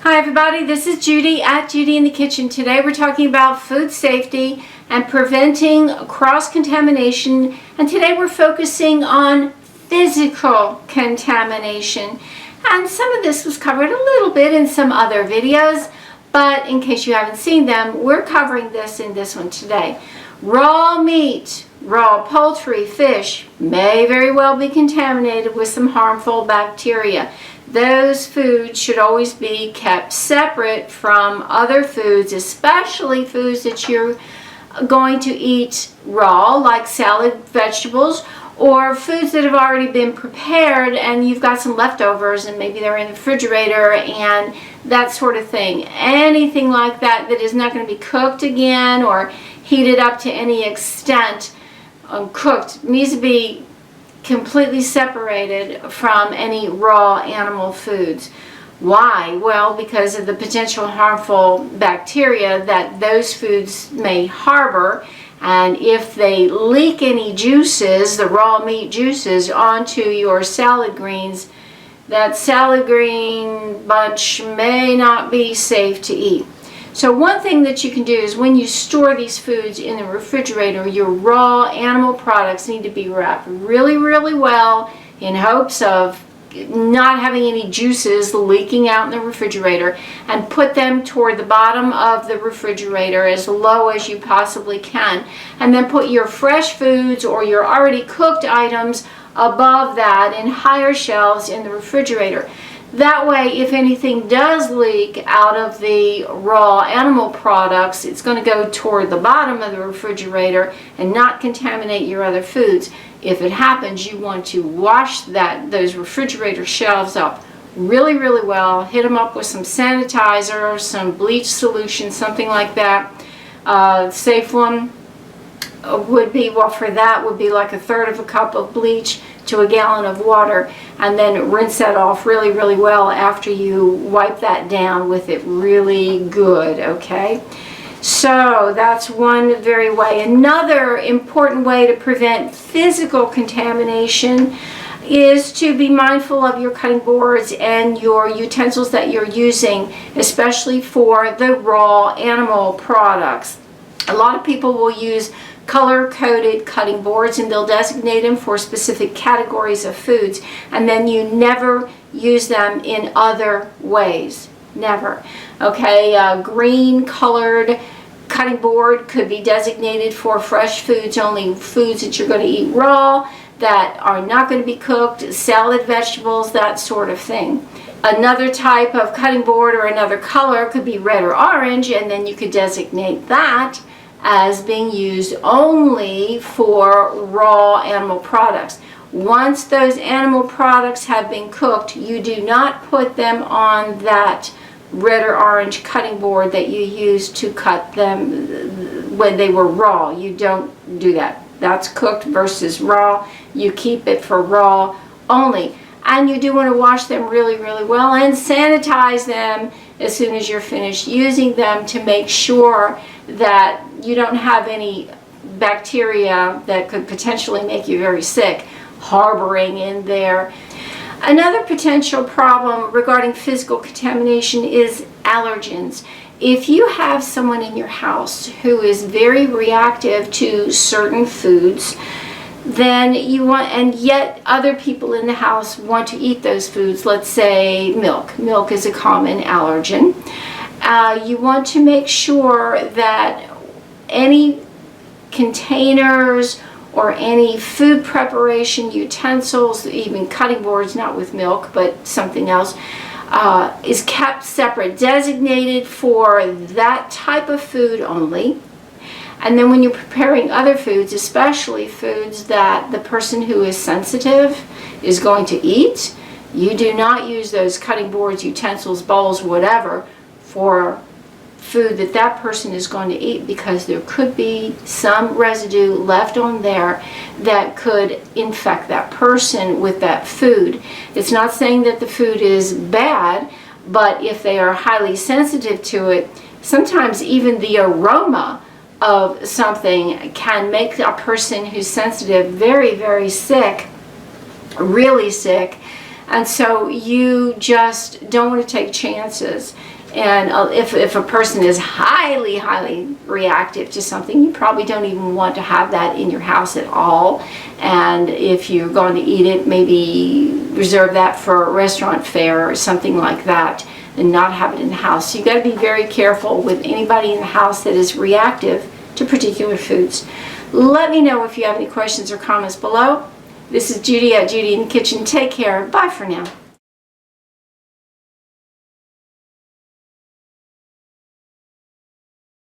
Hi everybody, this is Judy at Judy in the Kitchen. Today we're talking about food safety and preventing cross-contamination, and today we're focusing on physical contamination. And some of this was covered a little bit in some other videos, but in case you haven't seen them, we're covering this in this one today. Raw meat, raw poultry, fish may very well be contaminated with some harmful bacteria. Those foods should always be kept separate from other foods, especially foods that you're going to eat raw, like salad, vegetables, or foods that have already been prepared and you've got some leftovers and maybe they're in the refrigerator and that sort of thing. Anything like that that is not going to be cooked again or heated up to any extent, cooked, needs to be completely separated from any raw animal foods. Why? Well, because of the potential harmful bacteria that those foods may harbor, and if they leak any juices, the raw meat juices, onto your salad greens, that salad green bunch may not be safe to eat. So one thing that you can do is when you store these foods in the refrigerator, your raw animal products need to be wrapped really, really well in hopes of not having any juices leaking out in the refrigerator, and put them toward the bottom of the refrigerator as low as you possibly can. And then put your fresh foods or your already cooked items above that in higher shelves in the refrigerator. That way, if anything does leak out of the raw animal products, it's going to go toward the bottom of the refrigerator and not contaminate your other foods. If it happens, you want to wash those refrigerator shelves up really, really well. Hit them up with some sanitizer, some bleach solution, something like that. Safe one would be, well, for that would be like 1/3 of a cup of bleach to a gallon of water, and then rinse that off really, really well after you wipe that down with it really good, okay? So that's one very way. Another important way to prevent physical contamination is to be mindful of your cutting boards and your utensils that you're using, especially for the raw animal products. A lot of people will use color-coded cutting boards and they'll designate them for specific categories of foods, and then you never use them in other ways. Never. Okay, green colored cutting board could be designated for fresh foods, only foods that you're going to eat raw, that are not going to be cooked, salad, vegetables, that sort of thing. Another type of cutting board or another color could be red or orange, and then you could designate that as being used only for raw animal products. Once those animal products have been cooked, you do not put them on that red or orange cutting board that you used to cut them when they were raw. You don't do that. That's cooked versus raw. You keep it for raw only. And you do want to wash them really, really well and sanitize them as soon as you're finished using them to make sure that you don't have any bacteria that could potentially make you very sick harboring in there. Another potential problem regarding physical contamination is allergens. If you have someone in your house who is very reactive to certain foods, then you want, and yet other people in the house want to eat those foods. Let's say milk. Milk is a common allergen. You want to make sure that any containers or any food preparation utensils, even cutting boards, not with milk but something else, is kept separate, designated for that type of food only. And then when you're preparing other foods, especially foods that the person who is sensitive is going to eat, you do not use those cutting boards, utensils, bowls, whatever, for food that that person is going to eat, because there could be some residue left on there that could infect that person with that food. It's not saying that the food is bad, but if they are highly sensitive to it, sometimes even the aroma of something can make a person who's sensitive very, very sick, really sick. And so you just don't want to take chances. And if a person is highly, highly reactive to something, you probably don't even want to have that in your house at all. And if you're going to eat it, maybe reserve that for a restaurant fare or something like that, and not have it in the house. So you've got to be very careful with anybody in the house that is reactive to particular foods. Let me know if you have any questions or comments below. This is Judi at Judi in the Kitchen. Take care. Bye for now.